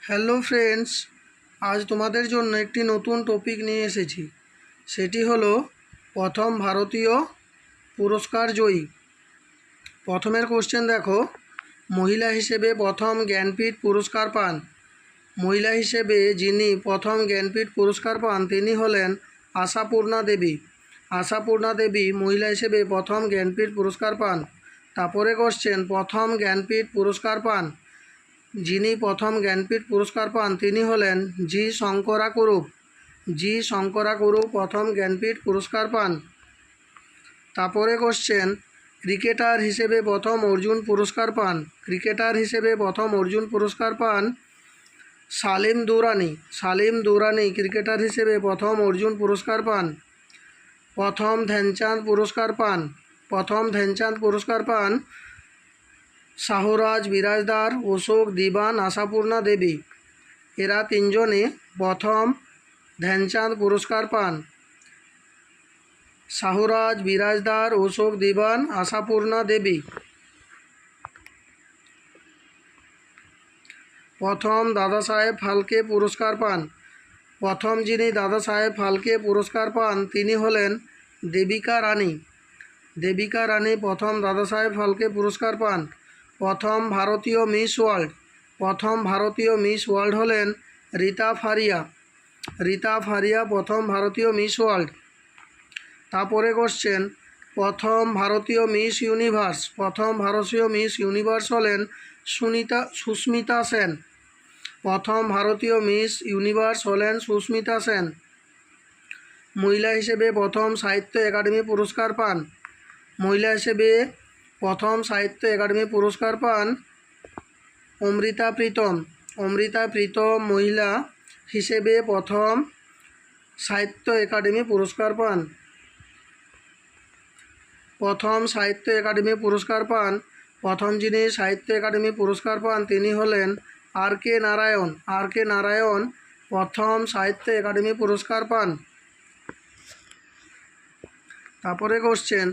Hello friends, আজ তোমাদের জন্য একটি নতুন টপিক নিয়ে এসেছি। সেটি হলো প্রথম ভারতীয় পুরস্কার জয়ী। প্রথমের কোশ্চেন দেখো, মহিলা হিসেবে প্রথম জ্ঞানপীঠ পুরস্কার পান। মহিলা হিসেবে যিনি প্রথম জ্ঞানপীঠ পুরস্কার পান তিনি হলেন আশাপূর্ণা দেবী। আশাপূর্ণা দেবী মহিলা হিসেবে প্রথম জ্ঞানপীঠ পুরস্কার পান। তারপরে কোশ্চেন, প্রথম জ্ঞানপীঠ পুরস্কার পান যিনি প্রথম জ্ঞানপীঠ পুরস্কার পান তিনি হলেন জি শঙ্করাকুরু। জি শঙ্করাকুরু প্রথম জ্ঞানপীঠ পুরস্কার পান। তারপরে কোশ্চেন, ক্রিকেটার হিসেবে প্রথম অর্জুন পুরস্কার পান। ক্রিকেটার হিসেবে প্রথম অর্জুন পুরস্কার পান সালিম দুরানি। সালিম দুরানি ক্রিকেটার হিসেবে প্রথম অর্জুন পুরস্কার পান। প্রথম ধ্যানচাঁদ পুরস্কার পান। প্রথম ধ্যানচাঁদ পুরস্কার পান শাহরাজ বিরাজদার, অশোক দিবান, আশাপূর্ণা দেবী। এরা তিনজনে প্রথম ধ্যানচাঁদ পুরস্কার পান। শাহরাজ বিরাজদার, অশোক দিবান, আশাপূর্ণা দেবী। প্রথম দাদা সাহেব ফালকে পুরস্কার পান। প্রথম যিনি দাদা সাহেব ফালকে পুরস্কার পান তিনি হলেন দেবিকা রানী। দেবিকা রানী প্রথম দাদা সাহেব ফালকে পুরস্কার পান। প্রথম ভারতীয় মিস ওয়ার্ল্ড। প্রথম ভারতীয় মিস ওয়ার্ল্ড হলেন রীতা ফারিয়া। রীতা ফারিয়া প্রথম ভারতীয় মিস ওয়ার্ল্ড। তারপরে কোশ্চেন, প্রথম ভারতীয় মিস ইউনিভার্স। প্রথম ভারতীয় মিস ইউনিভার্স হলেন সুস্মিতা সেন। প্রথম ভারতীয় মিস ইউনিভার্স হলেন সুস্মিতা সেন। মহিলা হিসেবে প্রথম সাহিত্য একাডেমি পুরস্কার পান। মহিলা হিসেবে প্রথম সাহিত্য একাডেমি পুরস্কার পান অমৃতা প্রীতম। অমৃতা প্রীতম মহিলা হিসেবে প্রথম সাহিত্য একাডেমি পুরস্কার পান। প্রথম সাহিত্য একাডেমি পুরস্কার পান প্রথম যিনি সাহিত্য একাডেমি পুরস্কার পান তিনি হলেন আর কে নারায়ণ। আর কে নারায়ণ প্রথম সাহিত্য একাডেমি পুরস্কার পান। তারপরে কোশ্চেন,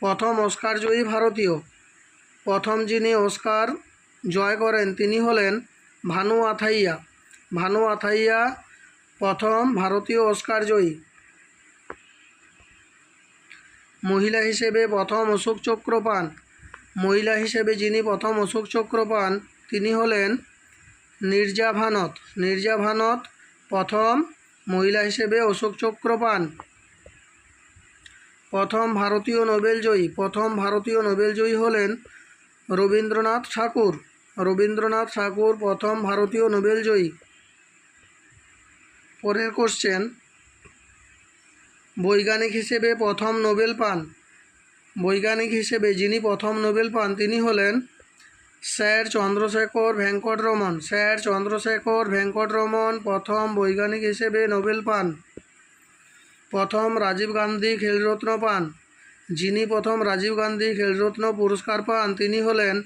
প্রথম অস্কার জয়ী ভারতীয়। প্রথম যিনি অস্কার জয় করেন তিনি হলেন ভানু আথাইয়া। ভানু আথাইয়া প্রথম ভারতীয় অস্কার জয়ী। মহিলা হিসেবে প্রথম অশোক চক্র পান। মহিলা হিসেবে যিনি প্রথম অশোক চক্র পান তিনি হলেন নীরজা ভানত। নীরজা ভানত প্রথম মহিলা হিসেবে অশোক চক্র পান। প্রথম ভারতীয় নোবেল জয়ী। প্রথম ভারতীয় নোবেল জয়ী হলেন রবীন্দ্রনাথ ঠাকুর। রবীন্দ্রনাথ ঠাকুর প্রথম ভারতীয় নোবেল জয়ী। পরের কোশ্চেন, বৈজ্ঞানিক হিসেবে প্রথম নোবেল পান। বৈজ্ঞানিক হিসেবে যিনি প্রথম নোবেল পান তিনি হলেন স্যার চন্দ্রশেখর ভেঙ্কটরমন। স্যার চন্দ্রশেখর ভেঙ্কটরমন প্রথম বৈজ্ঞানিক হিসেবে নোবেল পান। প্রথম রাজীব গান্ধী খেলরত্ন পান। যিনি প্রথম রাজীব গান্ধী খেলরত্ন পুরস্কার পান তিনি হলেন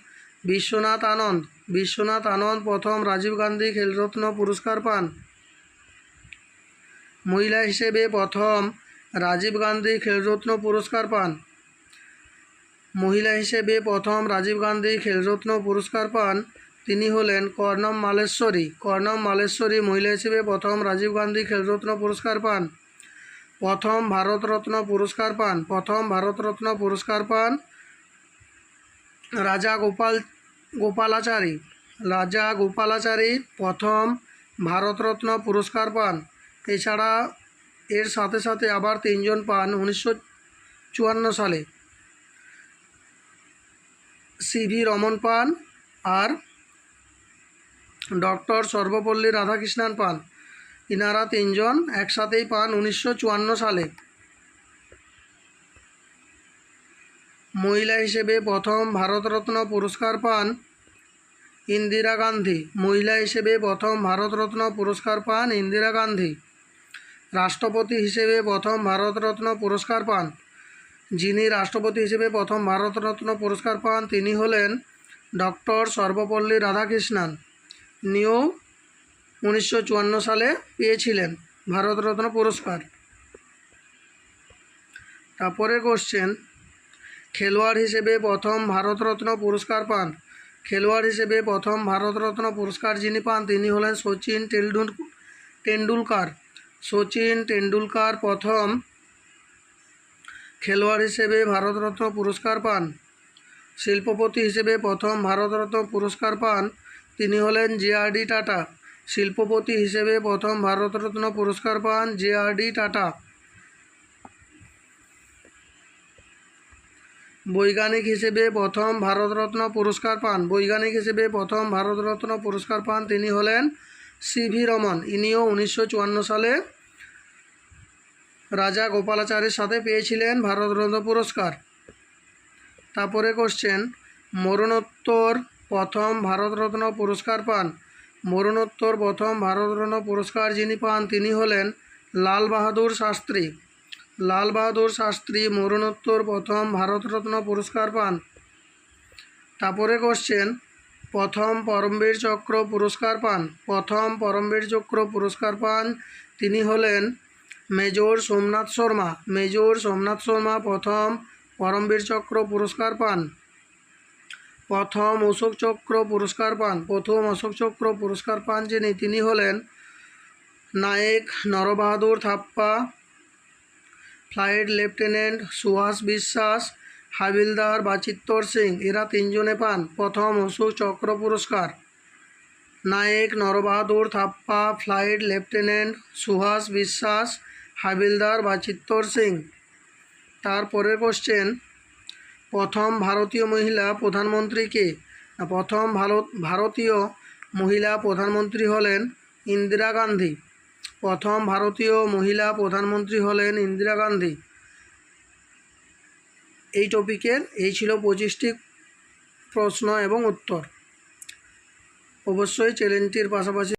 বিশ্বনাথ আনন্দ। বিশ্বনাথ আনন্দ প্রথম রাজীব গান্ধী খেলরত্ন পুরস্কার পান। মহিলা হিসেবে প্রথম রাজীব গান্ধী খেলরত্ন পুরস্কার পান। মহিলা হিসেবে প্রথম রাজীব গান্ধী খেলরত্ন পুরস্কার পান তিনি হলেন কর্ণম মালেশ্বরী। কর্ণম মালেশ্বরী মহিলা হিসেবে প্রথম রাজীব গান্ধী খেলরত্ন পুরস্কার পান। প্রথম ভারতরত্ন পুরস্কার পান। প্রথম ভারতরত্ন পুরস্কার পান রাজা গোপালাচারী। রাজা গোপালাচারী প্রথম ভারতরত্ন পুরস্কার পান। এছাড়া এর সাথে সাথে আবার তিনজন পান 1954 সালে। সিভি রমন পান আর ডক্টর সর্বপল্লী রাধাকৃষ্ণন পান। ইনারা তিনজন একসাথেই পান 1954 সালে। মহিলা হিসেবে প্রথম ভারতরত্ন পুরস্কার পান ইন্দিরা গান্ধী। মহিলা হিসেবে প্রথম ভারতরত্ন পুরস্কার পান ইন্দিরা গান্ধী। রাষ্ট্রপতি হিসেবে প্রথম ভারতরত্ন পুরস্কার পান যিনি রাষ্ট্রপতি হিসেবে প্রথম ভারতরত্ন পুরস্কার পান তিনি হলেন ডক্টর সর্বপল্লী রাধাকৃষ্ণন। ইনিও 1954 সালে পেয়েছিলেন ভারতরত্ন পুরস্কার। তারপরে কোশ্চেন, খেলোয়াড় হিসেবে প্রথম ভারতরত্ন পুরস্কার পান। খেলোয়াড় হিসেবে প্রথম ভারতরত্ন পুরস্কার যিনি পান তিনি হলেন সচিন টেন্ডুলকার। সচিন টেন্ডুলকার প্রথম খেলোয়াড় হিসেবে ভারতরত্ন পুরস্কার পান। শিল্পপতি হিসেবে প্রথম ভারতরত্ন পুরস্কার পান তিনি হলেন জে.আর.ডি. টাটা। শিল্পপতি হিসেবে প্রথম ভারতরত্ন পুরস্কার পান জে.আর.ডি. টাটা। বৈজ্ঞানিক হিসেবে প্রথম ভারতরত্ন পুরস্কার পান তিনি হলেন সি.ভি. রমন। ইনিও 1954 সালে রাজা গোপালাচারীর সাথে পেয়েছিলেন ভারতরত্ন পুরস্কার। তারপরে কোশ্চেন, মরণোত্তর প্রথম ভারতরত্ন পুরস্কার পান যিনি পান তিনি হলেন লাল বাহাদুর শাস্ত্রী। লাল বাহাদুর শাস্ত্রী মরণোত্তর প্রথম ভারতরত্ন পুরস্কার পান। তারপরে কোশ্চেন, প্রথম পরমবীর চক্র পুরস্কার পান তিনি হলেন মেজর সোমনাথ শর্মা প্রথম পরমবীর চক্র পুরস্কার পান। প্রথম অশোক চক্র পুরস্কার পান তিনি হলেন নায়েক নরবাহাদুর থাপ্পা, ফ্লাইট লেফটেন্যান্ট সুভাষ বিশ্বাস, হাবিলদার বাচিত্তর সিং। এরা তিনজনে পান প্রথম অশোক চক্র পুরস্কার। নায়েক নরবাহাদুর থাপ্পা, ফ্লাইট লেফটেন্যান্ট সুভাষ বিশ্বাস, হাবিলদার বাচিত্তর সিং। তারপরের কোশ্চেন, প্রথম ভারতীয় মহিলা প্রধানমন্ত্রী কে? প্রথম ভারতীয় মহিলা প্রধানমন্ত্রী হলেন ইন্দিরা গান্ধী। প্রথম ভারতীয় মহিলা প্রধানমন্ত্রী হলেন ইন্দিরা গান্ধী। এই টপিকের এই ছিল 25টি প্রশ্ন এবং উত্তর। অবশ্যই চ্যানেলটির পাশাপাশি